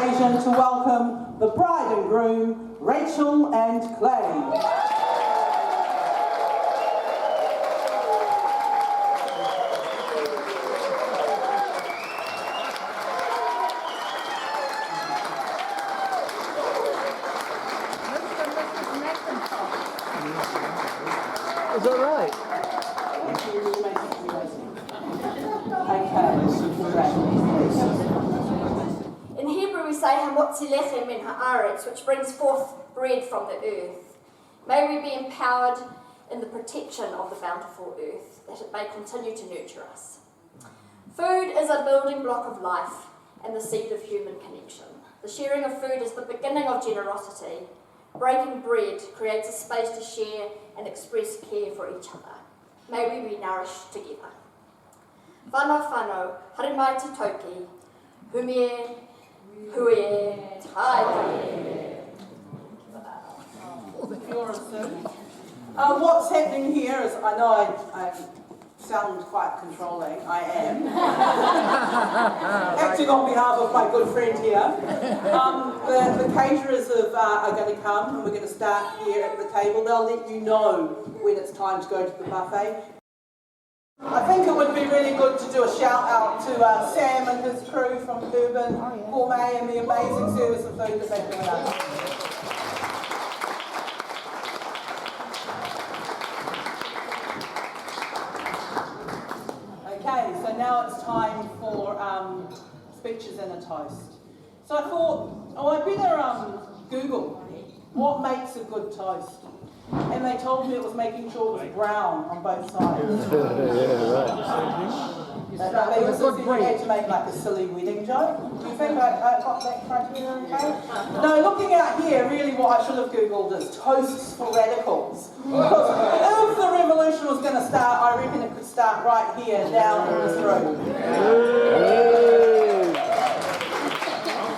occasion to welcome the bride and groom, Rachel and Clay. Is that right? In Hebrew we say Hamotzi Lechem min haaretz, which brings forth bread from the earth. May we be empowered in the protection of the bountiful earth, that it may continue to nurture us. Food is a building block of life and the seed of human connection. The sharing of food is the beginning of generosity. Breaking bread creates a space to share and express care for each other. May we be nourished together. Whānau whānau, harimai te tauki, humie, hue, tae. What's happening here is, I know I sound quite controlling, I am. Acting on behalf of my good friend here. The caterers are going to come and we're going to start here at the table. They'll let you know when it's time to go to the buffet. I think it would be really good to do a shout out to Sam and his crew from Urban Gourmet and the amazing service of food that they've given us. Okay, so now it's time for speeches and a toast. So I thought, I better Google what makes a good toast. And they told me it was making sure it was brown on both sides. They also said you had to make like a silly wedding joke. Do you think I got that criteria okay? No, looking out here, really what I should have Googled is toasts for radicals. Because if the revolution was going to start, I reckon it could start right here, down in this room.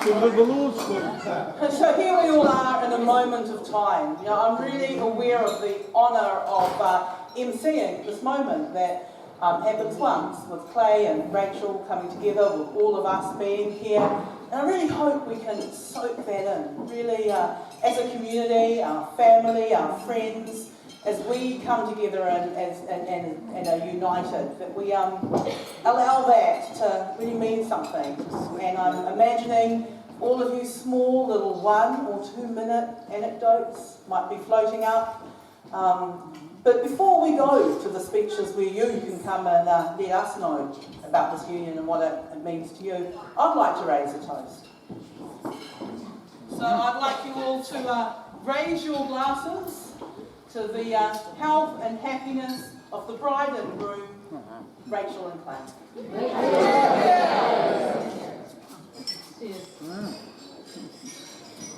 So here we all are in a moment of time. You know, I'm really aware of the honour of emceeing this moment that happens once, with Clay and Rachel coming together, with all of us being here. And I really hope we can soak that in, really as a community, our family, our friends, as we come together and are united, that we allow that to really mean something. And I'm imagining all of you small little 1 or 2 minute anecdotes might be floating up. But before we go to the speeches where you can come and let us know about this union and what it means to you, I'd like to raise a toast. So I'd like you all to raise your glasses to the health and happiness of the bride and groom, Rachel and Clay.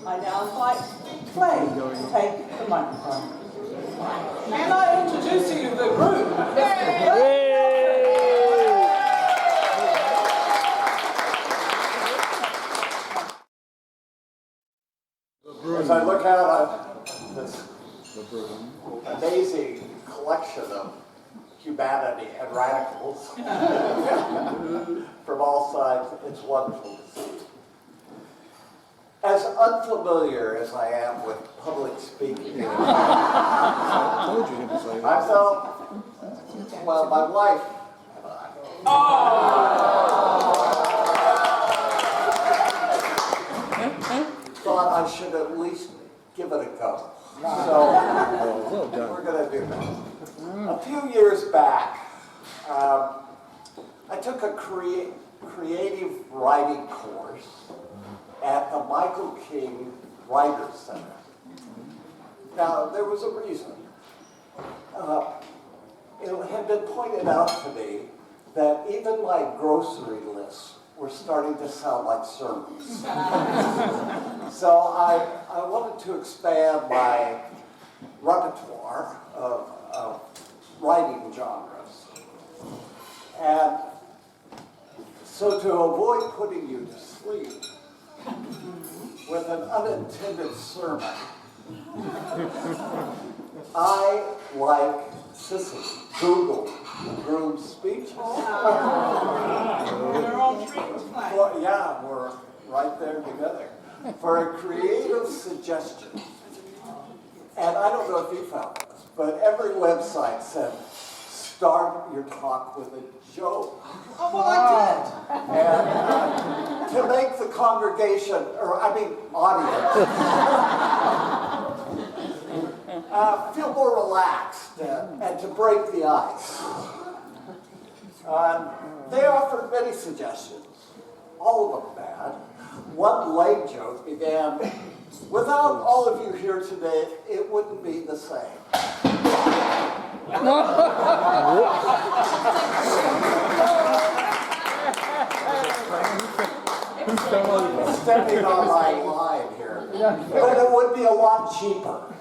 I now invite Clay to take the microphone. And I introduce you to the groom. As I look out at this amazing collection of humanity and radicals from all sides, it's wonderful to see. As unfamiliar as I am with public speaking, I felt, well, my wife and I. Thought I should at least give it a go. So we're going to do that. A few years back, I took a creative writing course at the Michael King Writers Center. Now, there was a reason. It had been pointed out to me that even my grocery lists were starting to sound like sermons. So I wanted to expand my repertoire of writing genres. And so to avoid putting you to sleep with an unintended sermon, I, like Sissy, Googled the groom's speeches. We're on treat tonight. Well, yeah, we're right there together, for a creative suggestion. And I don't know if you found this, but every website said, start your talk with a joke. Oh, well, I And to make the congregation, audience, feel more relaxed and to break the ice. They offered many suggestions, all of them bad. One lame joke began, without all of you here today, it wouldn't be the same. Stepping on my line here. But it would be a lot cheaper.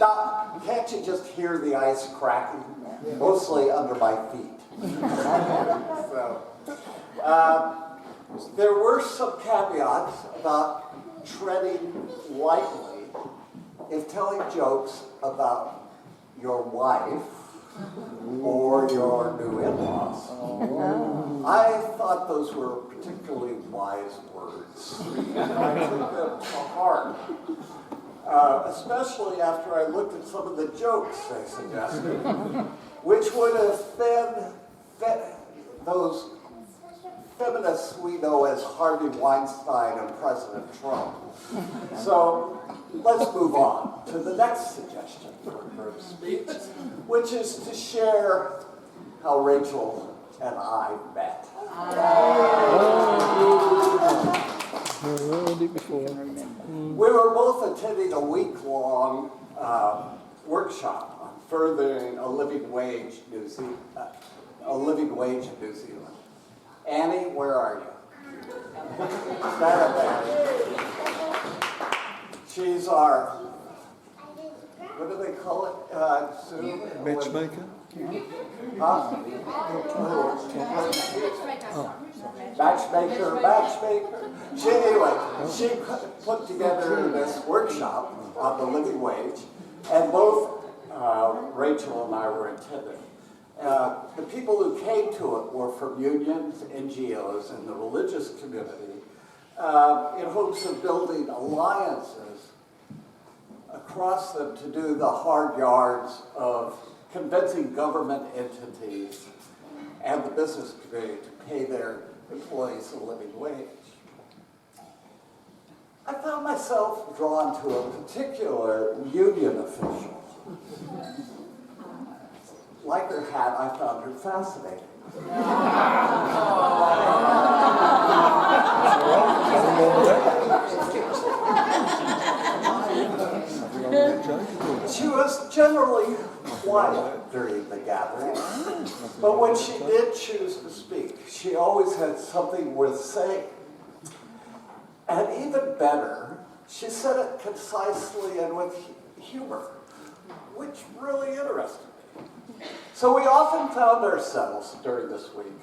Now, can't you just hear the ice cracking? Mostly under my feet. So, there were some caveats about treading lightly if telling jokes about your wife or your new in-laws. I thought those were particularly wise words. I took them to heart, especially after I looked at some of the jokes they suggested, which would offend those feminists we know as Harvey Weinstein and President Trump. So let's move on to the next suggestion for a group speech, which is to share how Rachel and I met. We were both attending a week-long workshop on furthering a living wage in New Zealand. Annie, where are you? Stand up, Annie. She's our, what do they call it? Sue? Matchmaker? Huh? Matchmaker. She put together this workshop on the living wage, and both Rachel and I were attending. The people who came to it were from unions, NGOs, and the religious community in hopes of building alliances across them to do the hard yards of convincing government entities and the business community to pay their employees a living wage. I found myself drawn to a particular union official. Like her hat, I found her fascinating. She was generally quiet during the gathering, but when she did choose to speak, she always had something worth saying. And even better, she said it concisely and with humor, which really interested me. So we often found ourselves during this week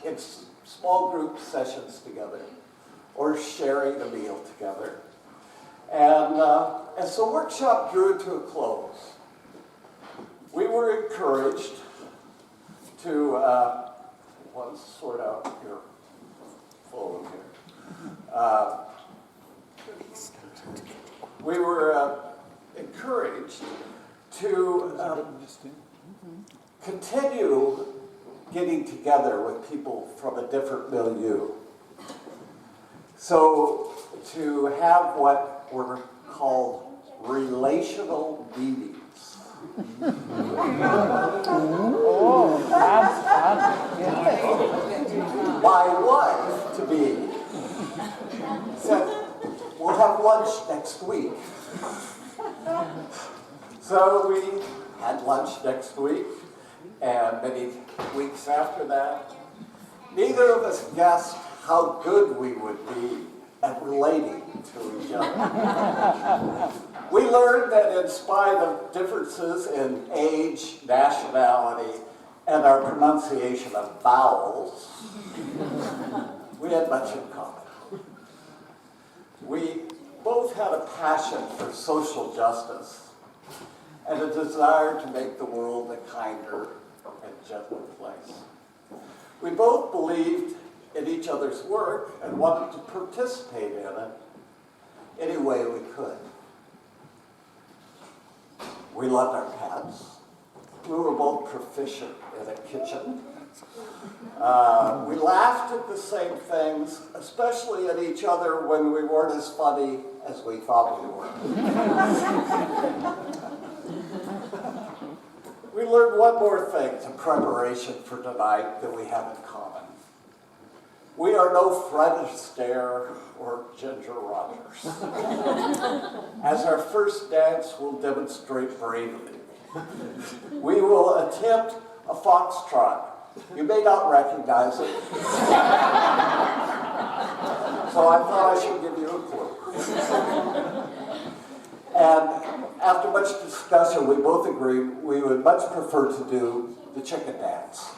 in small group sessions together or sharing a meal together. And as the workshop drew to a close, we were encouraged to, let's sort out your phone here. We were encouraged to continue getting together with people from a different milieu. So to have what were called relational meetings. My wife, to be, said, we'll have lunch next week. So we had lunch next week, and many weeks after that. Neither of us guessed how good we would be at relating to each other. We learned that in spite of differences in age, nationality, and our pronunciation of vowels, we had much in common. We both had a passion for social justice and a desire to make the world a kinder and gentler place. We both believed in each other's work and wanted to participate in it any way we could. We loved our pets. We were both proficient in the kitchen. We laughed at the same things, especially at each other when we weren't as funny as we thought we were. We learned one more thing in preparation for tonight that we have in common. We are no Fred Astaire or Ginger Rogers. As our first dance will demonstrate bravely, we will attempt a foxtrot. You may not recognize it. So I thought I should give you a clue. And after much discussion, we both agreed we would much prefer to do the chicken dance.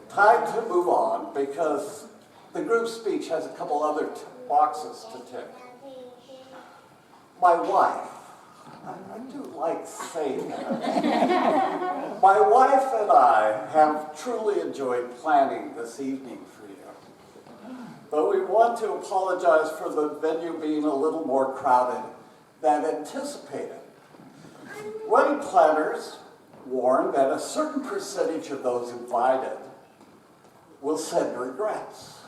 Time to move on because the group speech has a couple other boxes to tick. My wife. I do like saying that. My wife and I have truly enjoyed planning this evening for you. But we want to apologize for the venue being a little more crowded than anticipated. Wedding planners warn that a certain percentage of those invited will send regrets.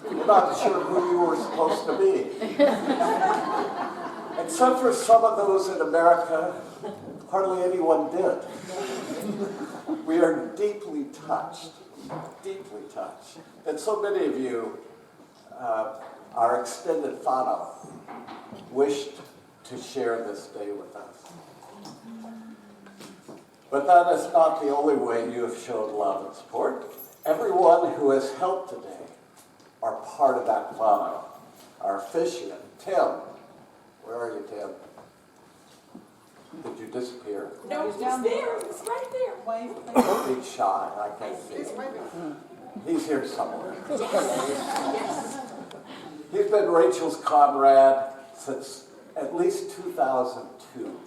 You're not sure who you were supposed to be. Except for some of those in America, hardly anyone did. We are deeply touched, that so many of you, our extended whānau, wished to share this day with us. But that is not the only way you have shown love and support. Everyone who has helped today are part of that whānau. Our officiant, Tim. Where are you, Tim? Did you disappear? No, he's there. He's right there. Don't be shy. I can't see him. He's here somewhere. Yes. He's been Rachel's comrade since at least 2002.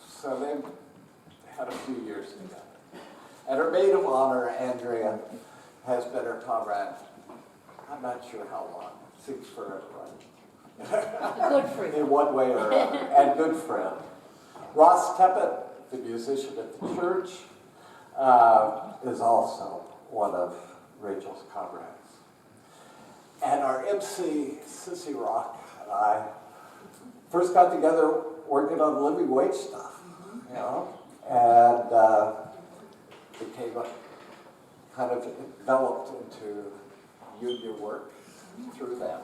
So they've had a few years together. And her maid of honor, Andrea, has been her comrade. I'm not sure how long. Seems forever, right? Good friend. In one way or another, and good friend. Ross Teppet, the musician at the church, is also one of Rachel's comrades. And our MC, Sissy Rock, and I first got together working on living wage stuff, you know, and became kind of enveloped into union work through them.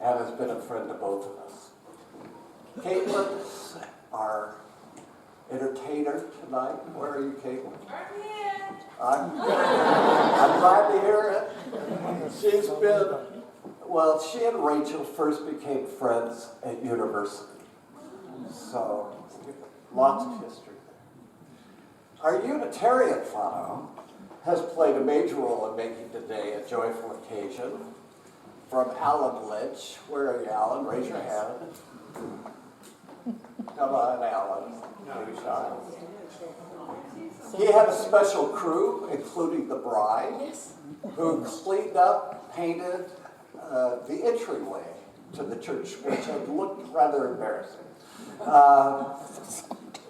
And has been a friend to both of us. Caitlin, our entertainer tonight. Where are you, Caitlin? I'm here. I'm glad to hear it. She's been, well, she and Rachel first became friends at university. So, lots of history there. Our Unitarian whānau has played a major role in making today a joyful occasion. From Alan Lynch. Where are you, Alan? Raise your hand. Come on, Alan. Maybe shy. He had a special crew, including the bride, who cleaned up, painted the entryway to the church, which had looked rather embarrassing.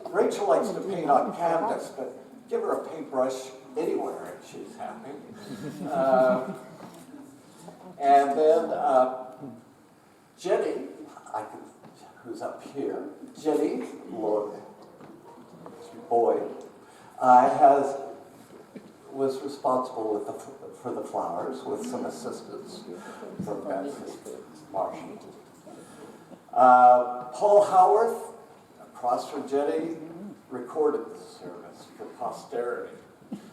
Rachel likes to paint on canvas, but give her a paintbrush anywhere and she's happy. And then Jenny, who's up here, Jenny Boyd, was responsible for the flowers with some assistance from Betsy Marshall. Paul Howarth, across from Jenny, recorded the service for posterity.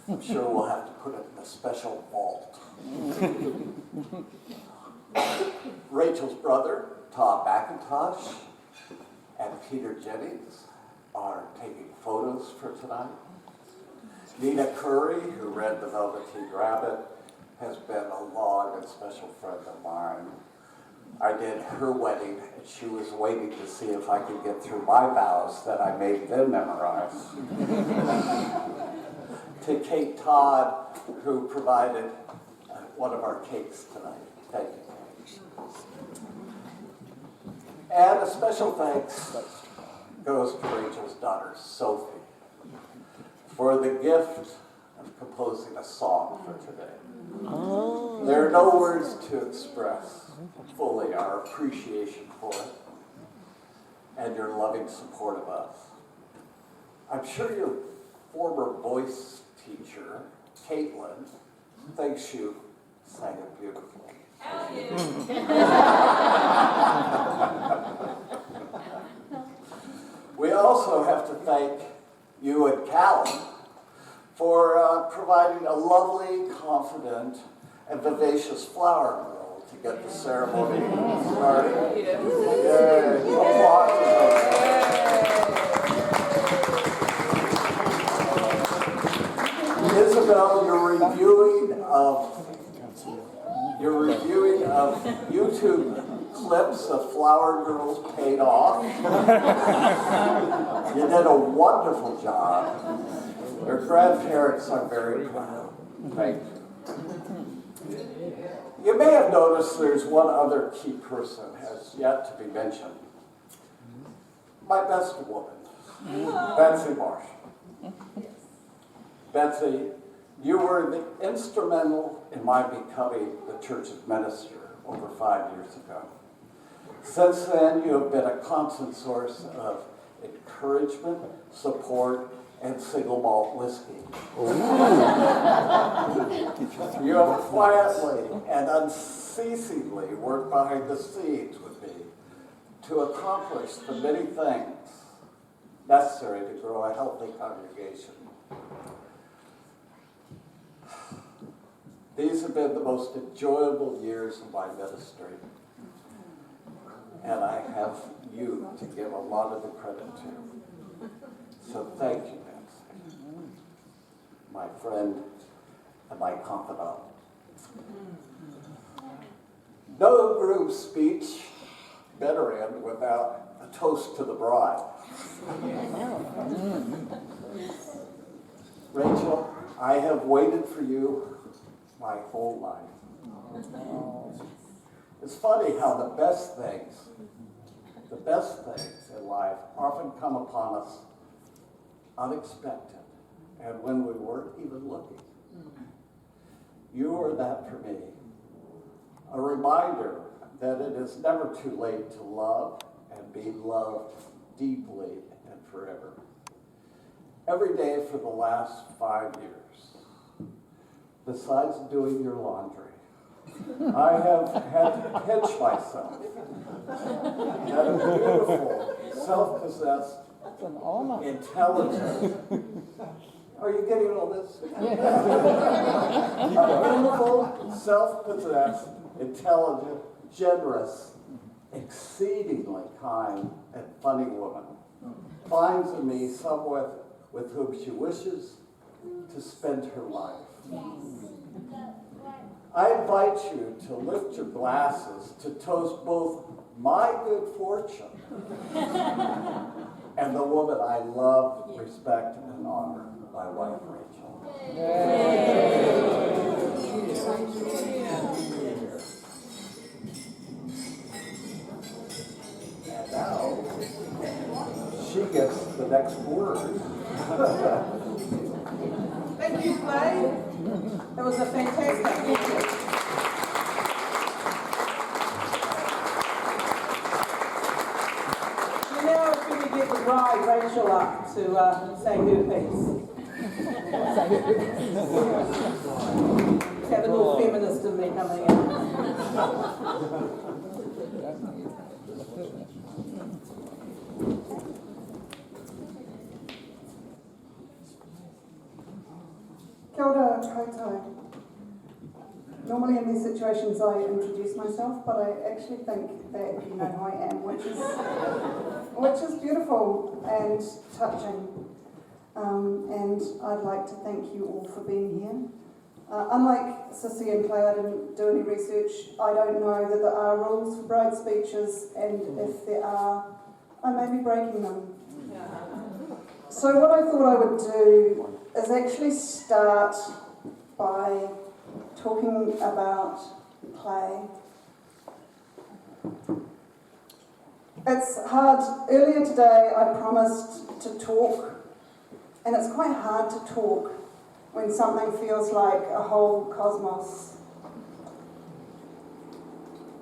I'm sure we'll have to put it in a special vault. Rachel's brother, Tom Mackintosh, and Peter Jennings are taking photos for tonight. Nina Curry, who read The Velveteen Rabbit, has been a long and special friend of mine. I did her wedding, and she was waiting to see if I could get through my vows that I made them memorize. to Kate Todd, who provided one of our cakes tonight. Thank you. And a special thanks goes to Rachel's daughter, Sophie, for the gift of composing a song for today. There are no words to express fully our appreciation for it and your loving support of us. I'm sure your former voice teacher, Caitlin, thinks you sang it beautifully. We also have to thank you and Callum for providing a lovely, confident, and vivacious flower girl to get the ceremony started. Yay. Applause. Isabel, your reviewing of YouTube clips of Flower Girls paid off. You did a wonderful job. Your grandparents are very proud. Thank you. You may have noticed there's one other key person has yet to be mentioned. My best woman, Betsy Marsh. Betsy, you were the instrumental in my becoming the church's minister over 5 years ago. Since then, you have been a constant source of encouragement, support, and single malt whiskey. You have quietly and unceasingly worked behind the scenes with me to accomplish the many things necessary to grow a healthy congregation. These have been the most enjoyable years of my ministry, and I have you to give a lot of the credit to. So thank you, Nancy, my friend and my confidant. No group speech better end without a toast to the bride. Rachel, I have waited for you my whole life. It's funny how the best things in life often come upon us unexpected and when we weren't even looking. You are that for me. A reminder that it is never too late to love and be loved deeply and forever. Every day for the last 5 years, besides doing your laundry, I have had to pinch myself that a beautiful, self-possessed, intelligent, are you getting all this? A beautiful, self-possessed, intelligent, generous, exceedingly kind and funny woman finds in me someone with whom she wishes to spend her life. I invite you to lift your glasses to toast both my good fortune and the woman I love, respect, and honor, my wife, Rachel. And now, she gets the next word. Thank you, Clay. That was a fantastic picture. So now if we could get the bride, Rachel, up to say her piece. Have a little feminist in me coming in. Kia ora koutou. Normally in these situations I introduce myself, but I actually think that you know who I am, which is beautiful and touching. And I'd like to thank you all for being here. Unlike Sissy and Clay, I didn't do any research. I don't know that there are rules for bride speeches, and if there are, I may be breaking them. So what I thought I would do is actually start by talking about play. It's hard. Earlier today I promised to talk, and it's quite hard to talk when something feels like a whole cosmos.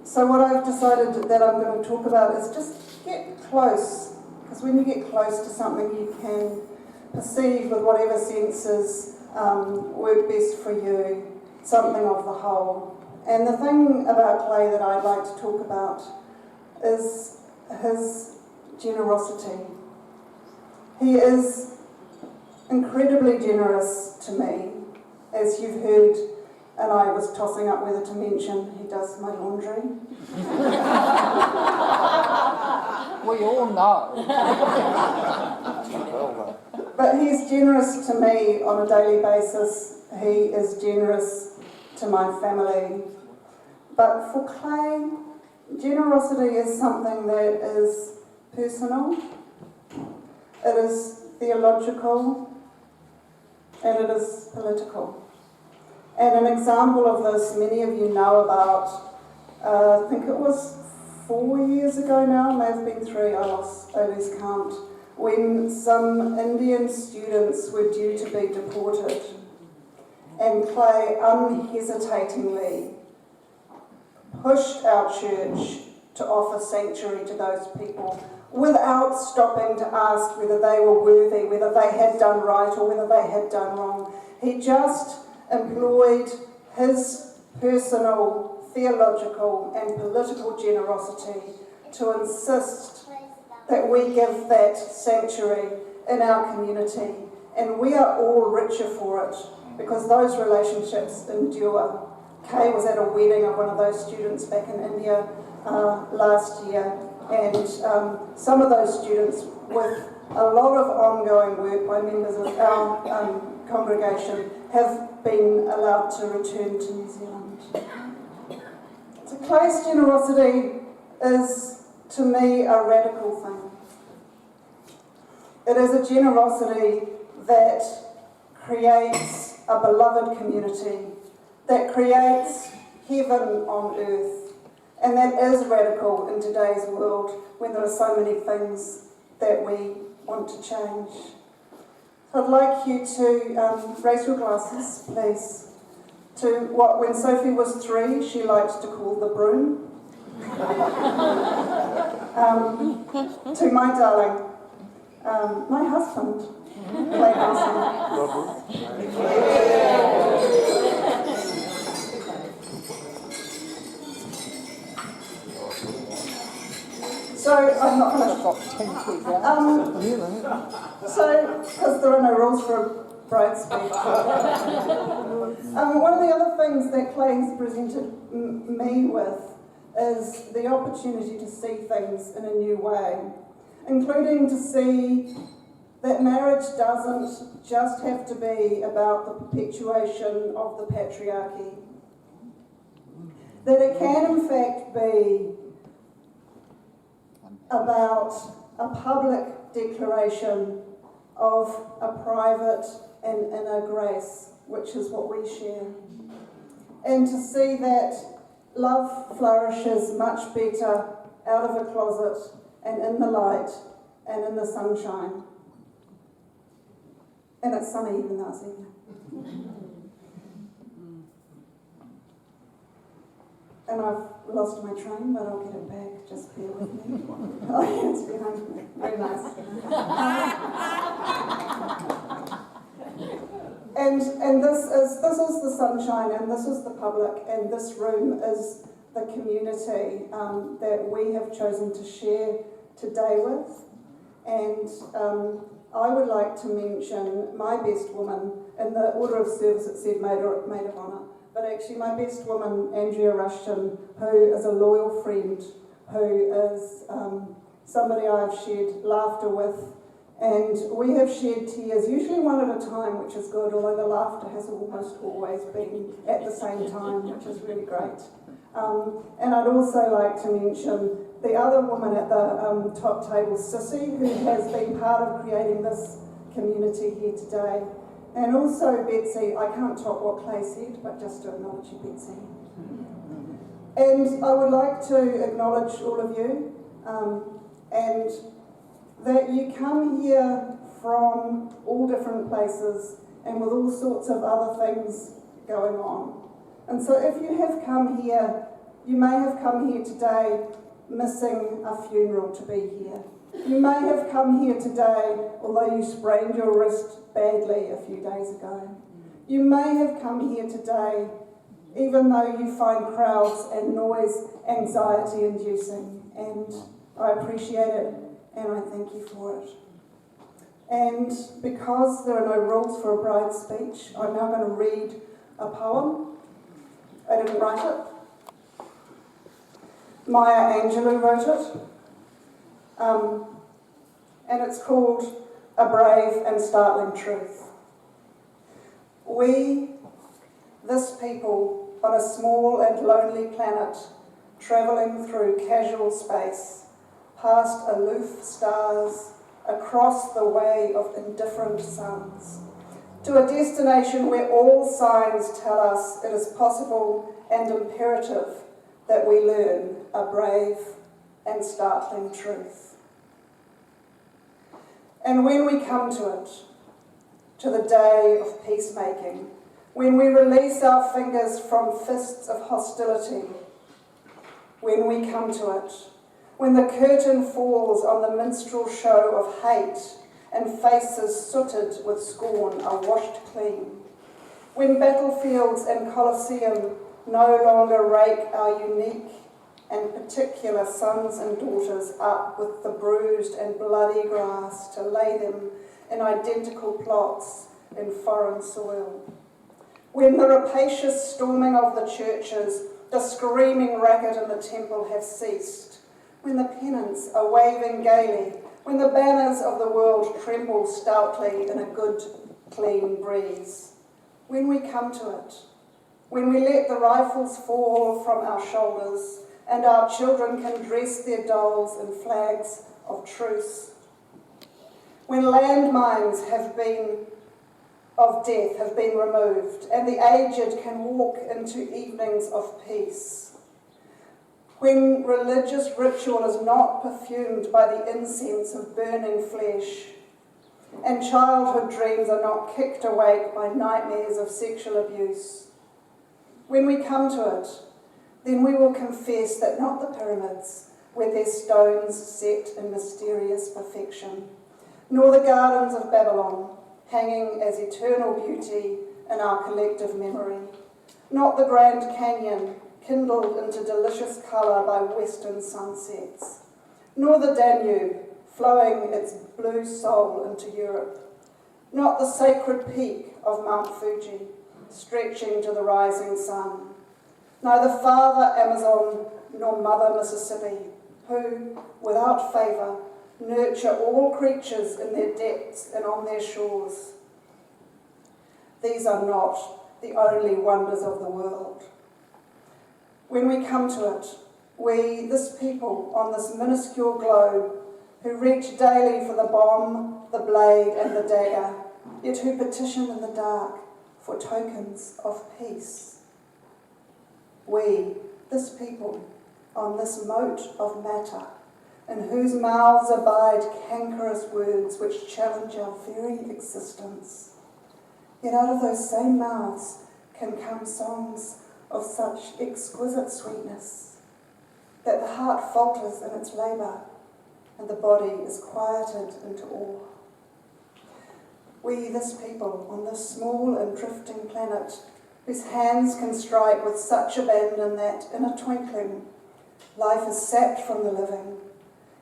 So what I've decided that I'm going to talk about is just get close, because when you get close to something you can perceive with whatever senses work best for you, something of the whole. And the thing about Clay that I'd like to talk about is his generosity. He is incredibly generous to me, as you've heard, and I was tossing up whether to mention he does my laundry. We all know. But he's generous to me on a daily basis. He is generous to my family. But for Clay, generosity is something that is personal, it is theological, and it is political. And an example of this, many of you know about, I think it was 4 years ago now, may have been 3, I lose count, when some Indian students were due to be deported. And Clay unhesitatingly pushed our church to offer sanctuary to those people without stopping to ask whether they were worthy, whether they had done right or whether they had done wrong. He just employed his personal, theological and political generosity to insist that we give that sanctuary in our community, and we are all richer for it because those relationships endure. Kay was at a wedding of one of those students back in India last year, and some of those students, with a lot of ongoing work by members of our congregation, have been allowed to return to New Zealand. So Clay's generosity is, to me, a radical thing. It is a generosity that creates a beloved community, that creates heaven on earth, and that is radical in today's world when there are so many things that we want to change. So I'd like you to raise your glasses, please, to what, when Sophie was 3, she liked to call the broom. To my darling, my husband, Clay So I'm not going to. So, because there are no rules for a bridesmaid. One of the other things that Clay has presented me with is the opportunity to see things in a new way, including to see that marriage doesn't just have to be about the perpetuation of the patriarchy, that it can in fact be about a public declaration of a private and inner grace, which is what we share. And to see that love flourishes much better out of a closet and in the light and in the sunshine. And it's sunny even though it's evening. And I've lost my train, but I'll get it back. Just bear with me. Oh, yeah, it's behind me. Very nice. And this is the sunshine, and this is the public, and this room is the community that we have chosen to share today with. And I would like to mention my best woman. In the order of service it said maid of honour. But actually my best woman, Andrea Rushton, who is a loyal friend, who is somebody I've shared laughter with, and we have shared tears, usually one at a time, which is good, although the laughter has almost always been at the same time, which is really great. And I'd also like to mention the other woman at the top table, Sissy, who has been part of creating this community here today. And also Betsy, I can't top what Clay said, but just to acknowledge you, Betsy. And I would like to acknowledge all of you, and that you come here from all different places and with all sorts of other things going on. And so if you have come here, you may have come here today missing a funeral to be here. You may have come here today although you sprained your wrist badly a few days ago. You may have come here today even though you find crowds and noise anxiety inducing, and I appreciate it and I thank you for it. And because there are no rules for a bride's speech, I'm now going to read a poem. I didn't write it. Maya Angelou wrote it. And it's called A Brave and Startling Truth. We, this people, on a small and lonely planet, travelling through casual space, past aloof stars, across the way of indifferent suns, to a destination where all signs tell us it is possible and imperative that we learn a brave and startling truth. And when we come to it, to the day of peacemaking, when we release our fingers from fists of hostility, when we come to it, when the curtain falls on the minstrel show of hate and faces sooted with scorn are washed clean, when battlefields and coliseum no longer rake our unique and particular sons and daughters up with the bruised and bloody grass to lay them in identical plots in foreign soil, when the rapacious storming of the churches, the screaming racket in the temple have ceased, when the pennants are waving gaily, when the banners of the world tremble stoutly in a good, clean breeze, when we come to it, when we let the rifles fall from our shoulders and our children can dress their dolls in flags of truce, when landmines of death have been removed and the aged can walk into evenings of peace, when religious ritual is not perfumed by the incense of burning flesh, and childhood dreams are not kicked awake by nightmares of sexual abuse, when we come to it, then we will confess that not the pyramids, with their stones set in mysterious perfection, nor the gardens of Babylon, hanging as eternal beauty in our collective memory, not the Grand Canyon, kindled into delicious colour by western sunsets, nor the Danube, flowing its blue soul into Europe, not the sacred peak of Mount Fuji, stretching to the rising sun, neither Father Amazon nor Mother Mississippi, who, without favour, nurture all creatures in their depths and on their shores. These are not the only wonders of the world. When we come to it, we, this people on this minuscule globe, who reach daily for the bomb, the blade and the dagger, yet who petition in the dark for tokens of peace. We, this people, on this mote of matter, in whose mouths abide cankerous words which challenge our very existence. Yet out of those same mouths can come songs of such exquisite sweetness that the heart falters in its labour and the body is quieted into awe. We, this people, on this small and drifting planet, whose hands can strike with such abandon that, in a twinkling, life is sapped from the living,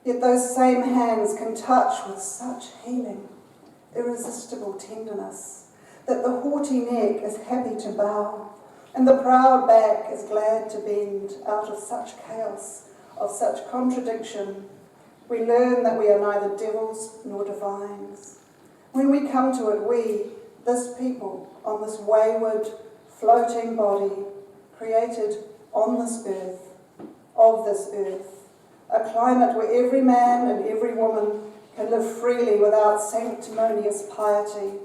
yet those same hands can touch with such healing, irresistible tenderness, that the haughty neck is happy to bow, and the proud back is glad to bend out of such chaos, of such contradiction. We learn that we are neither devils nor divines. When we come to it, we, this people, on this wayward, floating body, created on this earth, of this earth, a climate where every man and every woman can live freely without sanctimonious piety,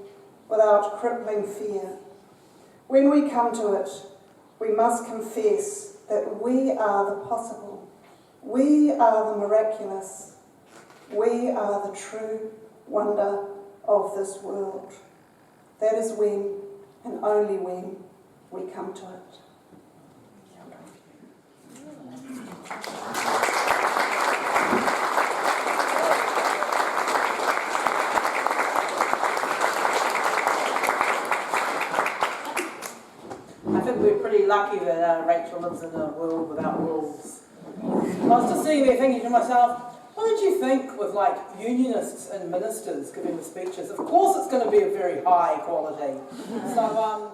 without crippling fear. When we come to it, we must confess that we are the possible, we are the miraculous, we are the true wonder of this world. That is when, and only when, we come to it. I think we're pretty lucky that Rachel lives in a world without rules. I was just sitting there thinking to myself, what did you think with like unionists and ministers giving the speeches? Of course it's going to be a very high quality. So